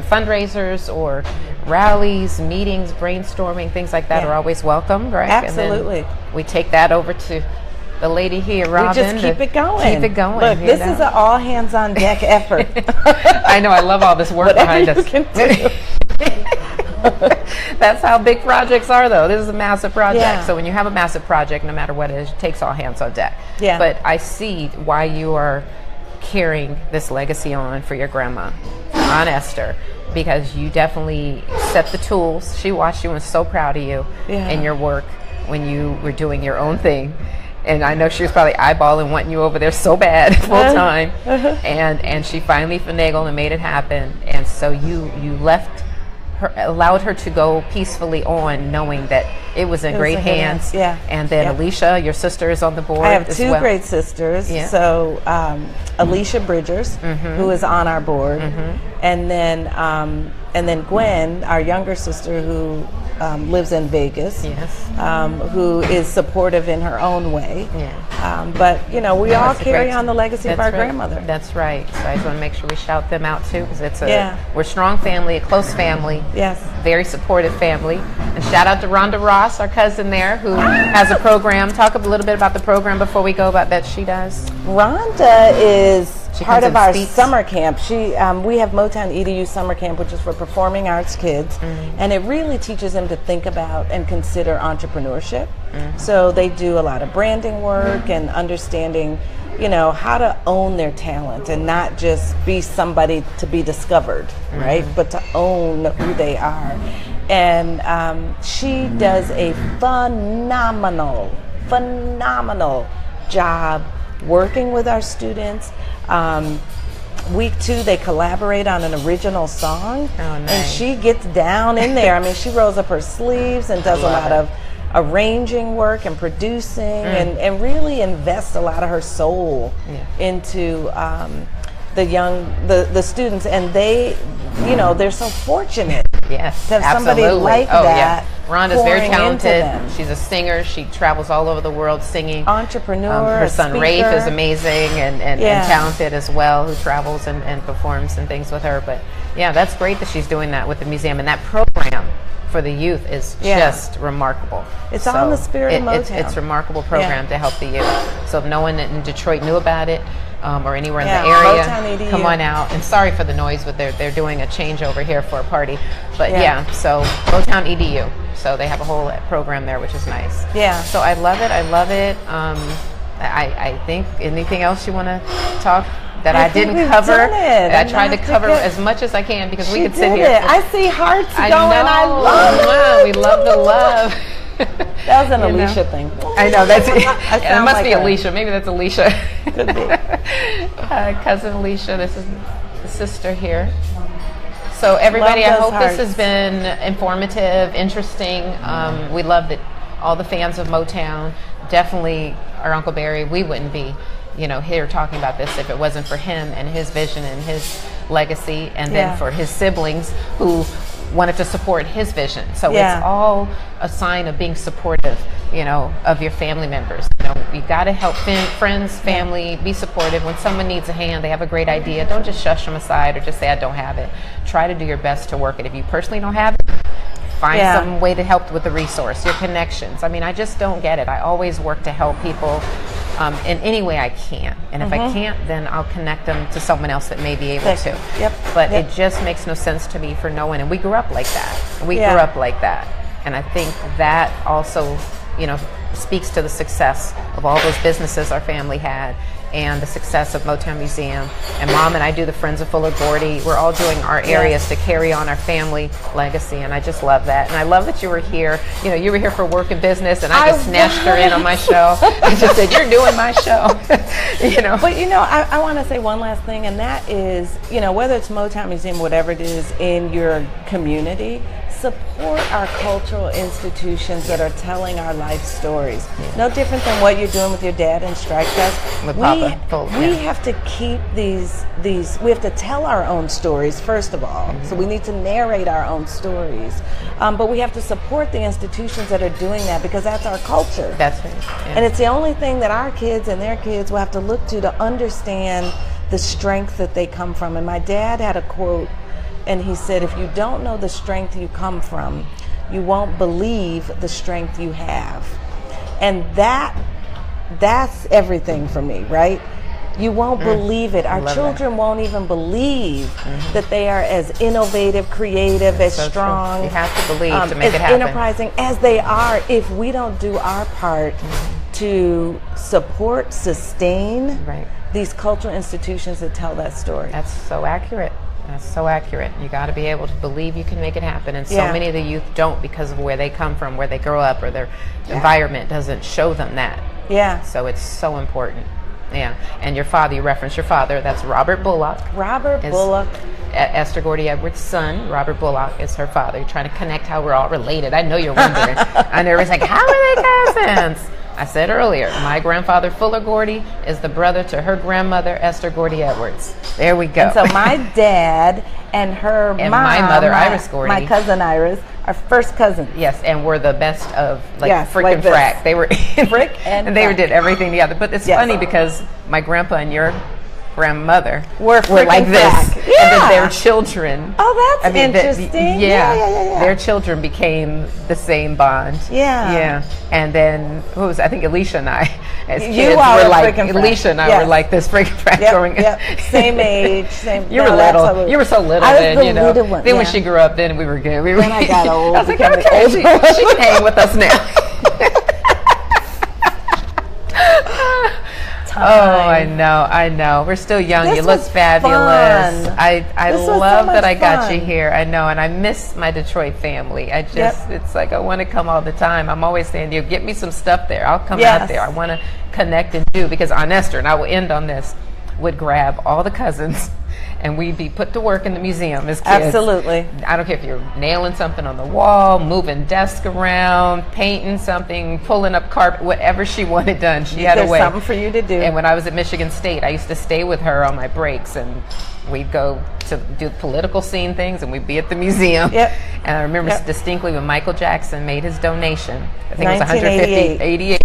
fundraisers or rallies, meetings, brainstorming, things like that are always welcome, right? Absolutely. And then we take that over to the lady here, Robin. We just keep it going. Keep it going. Look, this is an all hands on deck effort. I know. I love all this work behind us. That's how big projects are, though. This is a massive project. Yeah. So when you have a massive project, no matter what it is, it takes all hands on deck. Yeah. But I see why you are carrying this legacy on for your grandma, Aunt Esther, because you definitely set the tools. She watched you and was so proud of you in your work when you were doing your own thing. and I know she was probably eyeballing wanting you over there so bad full time, and she finally finagled and made it happen. And so you left her, allowed her to go peacefully on, knowing that it was in great hands. Yeah. And then Alicia, your sister, is on the board. I have as two well. great sisters. Yeah. So Alicia Bridgers, who is on our board, and then Gwen, our younger sister, who lives in Vegas, who is supportive in her own way. But we all carry on the legacy of our grandmother. That's right. So I just want to make sure we shout them out too, because we're a strong family, a close family. Yes. Very supportive family. And shout out to Rhonda Ross, our cousin there, who has a program. Talk a little bit about the program before we go about that she does. Rhonda is part of our speaks. summer camp. We have Motown EDU summer camp, which is for performing arts kids, and it really teaches them to think about and consider entrepreneurship. So they do a lot of branding work and understanding, how to own their talent and not just be somebody to be discovered, right? But to own who they are. And she does a phenomenal job working with our students. Week 2, they collaborate on an original song, and she gets down in there. I mean, she rolls up her sleeves and does a lot of arranging work and producing, and really invests a lot of her soul into the students. And they're so fortunate to have somebody like that. Rhonda's very talented. She's a singer. She travels all over the world singing. Entrepreneur. Her son Rafe is amazing and talented as well, who travels and performs and things with her. But that's great that she's doing that with the museum, and that program for the youth is just remarkable. It's on the spirit of Motown. It's a remarkable program to help the youth. So if no one in Detroit knew about it, or anywhere in the area, come on out. And sorry for the noise, but they're doing a changeover here for a party. But so Motown EDU. So they have a whole program there, which is nice. Yeah. So I love it. I think anything else you want to talk that I didn't cover? I tried to cover as much as I can, because we could sit here. I see hearts going. I love it. We love the love. That was an Alicia thing. I know, that's it. It must be her. Alicia. Maybe that's Alicia. Could be. Cousin Alicia. This is the sister here. So everybody, I hope this has been informative, interesting. We love that all the fans of Motown. Definitely our Uncle Barry. We wouldn't be, here talking about this if it wasn't for him and his vision and his legacy, and then for his siblings who wanted to support his vision. So it's all a sign of being supportive, of your family members. You got to help friends, family, be supportive. When someone needs a hand, they have a great idea, don't just shush them aside or just say, I don't have it. Try to do your best to work it. If you personally don't have it, find some way to help with the resource, your connections. I mean, I just don't get it. I always work to help people in any way I can. And if I can't, then I'll connect them to someone else that may be able to. But it just makes no sense to me for no one. And we grew up like that. We grew up like that. And I think that also, speaks to the success of all those businesses our family had, and the success of Motown Museum. And Mom and I do the Friends of Fuller Gordy. We're all doing our areas to carry on our family legacy, and I just love that. And I love that you were here. You were here for work and business, and I just snatched her in on my show. I just said, you're doing my show. But I want to say one last thing, and that is, whether it's Motown Museum, whatever it is in your community, support our cultural institutions that are telling our life stories. No different than what you're doing with your dad and Strike Fest. We have to keep these. We have to tell our own stories first of all. So we need to narrate our own stories, but we have to support the institutions that are doing that, because that's our culture. That's right. And it's the only thing that our kids and their kids will have to look to understand the strength that they come from. And my dad had a quote, and he said, if you don't know the strength you come from, you won't believe the strength you have. And that's everything for me, right? You won't believe it. Our children won't even believe that they are as innovative, creative, as strong. True. You have to believe to make it happen. As enterprising as they are, if we don't do our part to support, sustain these cultural institutions that tell that story. That's so accurate. That's so accurate. You got to be able to believe you can make it happen, and so many of the youth don't, because of where they come from, where they grow up, or their environment doesn't show them that. Yeah. So it's so important. Yeah. And your father, you referenced your father, that's Robert Bullock. Robert Bullock. Esther Gordy Edwards' son, Robert Bullock, is her father. You're trying to connect how we're all related. I know you're wondering. I know everybody's like, how are they cousins? I said earlier, my grandfather, Fuller Gordy, is the brother to her grandmother, Esther Gordy Edwards. There we go. And so my dad and her and mom, my mother, Iris Gordy, my cousin Iris, are first cousins. Yes, and we're the best of frick like and this. frack. They were Frick and they frack. did everything together. But it's funny because my grandpa and your grandmother were like this, frack. and then their children. Oh, that's interesting. Yeah. Their children became the same bond. Yeah. And then I think Alicia and I, as You kids, all were were like frick and frack. Alicia and I Yes. were like this frick and frack growing up. Same age, same. You were little. Absolutely. You were so little I was then, the you know. little one, Then when she grew up, then we were good. Then I got old. I was like, became the okay, older one. she can hang with us now. Oh, I know. We're still young. This you look was fabulous. fun. I This was love so that much I got you fun. here. I know, and I miss my Detroit family. It's like I want to come all the time. I'm always saying, get me some stuff there. I'll come out there. I want to connect and do, because Aunt Esther, and I will end on this, would grab all the cousins and we'd be put to work in the museum as kids. Absolutely. I don't care if you're nailing something on the wall, moving desk around, painting something, pulling up carpet, whatever she wanted done, she had a way. There's something for you to do. And when I was at Michigan State, I used to stay with her on my breaks, and we'd go to do political scene things, and we'd be at the museum. Yep. And I remember distinctly when Michael Jackson made his donation. I think it was 1988.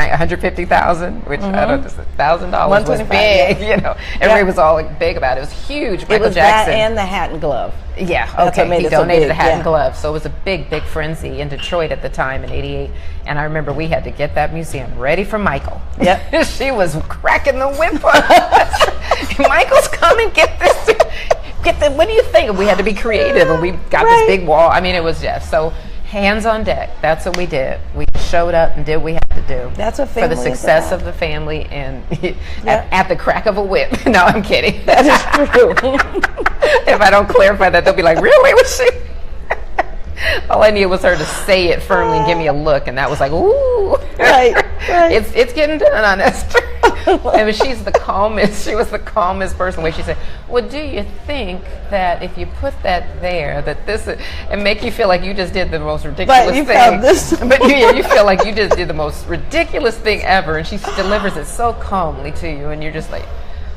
150,000, which I don't know, $1,000 was big. You know, everybody was all big about it. It was huge. It Michael was Jackson. that and the hat and glove. Yeah, That's what made he it so donated big, a hat and yeah. glove. So it was a big, big frenzy in Detroit at the time in '88. And I remember we had to get that museum ready for Michael. Yep. She was cracking the whip on us. Michael's coming, get this. What do you think? We had to be creative, and we got this big wall. I mean, it was just so hands on deck. That's what we did. We showed up and did what we had to do. That's what for family the is success about. of the family, and at the crack of a whip. No, I'm kidding. That is true. If I don't clarify that, they'll be like, really? Was she? All I needed was her to say it firmly and give me a look, and that was like, ooh. Right. It's getting done on Esther. And she's the calmest. She was the calmest person. Where she said, well, do you think that if you put that there, that this is, and make you feel like you just did the most ridiculous But you thing. found this. But you feel like you just did the most ridiculous thing ever, and she delivers it so calmly to you, and you're just like,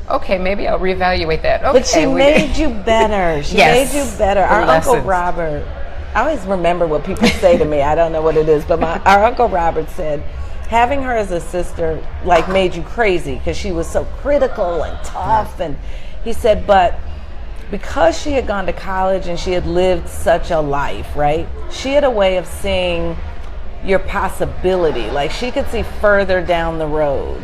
okay, maybe I'll reevaluate that. Okay, But she made you better. She Yes. made you better. The Our Uncle lessons. Robert, I always remember what people say to me. I don't know what it is, but our Uncle Robert said, having her as a sister made you crazy because she was so critical and tough. And he said, but because she had gone to college and she had lived such a life, right? She had a way of seeing your possibility. Like she could see further down the road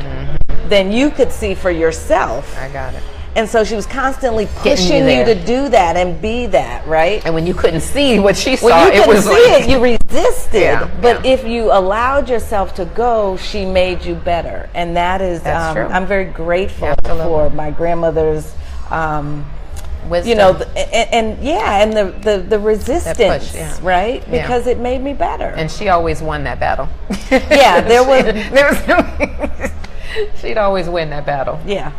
than you could see for yourself. I got it. And so she was constantly Getting pushing you there. to do that and be that, right? And when you couldn't see what she saw, When you it couldn't was see like, it, you resisted. Yeah, but yeah. if you allowed yourself to go, she made you better. And that is, That's true. I'm very grateful Absolutely. for my grandmother's, wisdom. you know, and the resistance, yeah. right? Yeah. Because it made me better. And she always won that battle. Yeah, there was she'd always win that battle. yeah.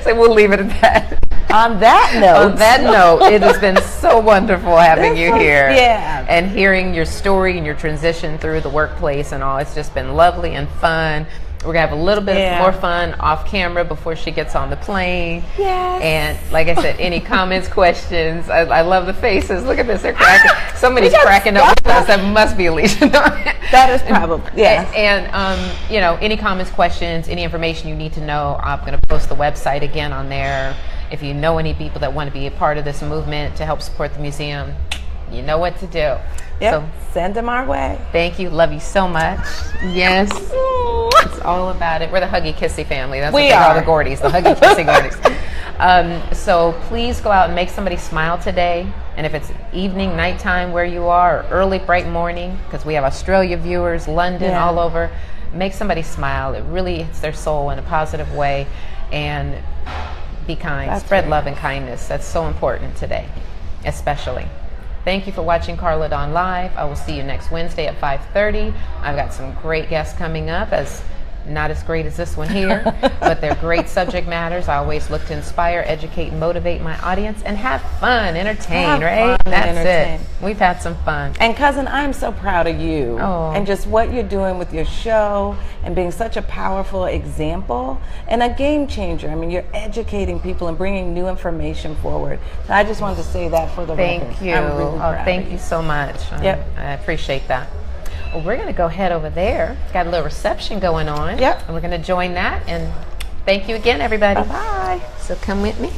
So we'll leave it at that. On that note, It has been so wonderful having This you was- here. yeah. And hearing your story and your transition through the workplace and all. It's just been lovely and fun. We're going to have a little bit more fun off camera before she gets on the plane. Yes. And like I said, any comments, questions? I love the faces. Look at this. They're cracking. Somebody's cracking up with us. That must be Alicia. that is probably, yeah. And you know, any comments, questions, any information you need to know, I'm going to post the website again on there. If you know any people that want to be a part of this movement to help support the museum, you know what to do. Yep. So Send them our way. thank you. Love you so much. Yes. It's all about it. We're the huggy kissy family. That's what We they call are. the Gordys, the huggy kissy Gordys. So please go out and make somebody smile today. And if it's evening, nighttime where you are, or early, bright morning, because we have Australia viewers, London, Yeah. all over, make somebody smile. It really hits their soul in a positive way. And be kind. That's Spread right. love and kindness. That's so important today, especially. Thank you for watching Karla Dawn Live. I will see you next Wednesday at 5:30. I've got some great guests coming up, not as great as this one here, but they're great subject matters. I always look to inspire, educate, and motivate my audience, and have fun, entertain, right? That's it. We've had some fun. And cousin, I'm so proud of you and just what you're doing with your show and being such a powerful example and a game changer. I mean, you're educating people and bringing new information forward. So I just wanted to say that for the record. Thank you. I'm really proud Thank of you so much. Yep. I appreciate that. Well, we're going to go head over there. Got a little reception going on. Yep. And we're going to join that. And thank you again, everybody. Bye-bye. So come with me.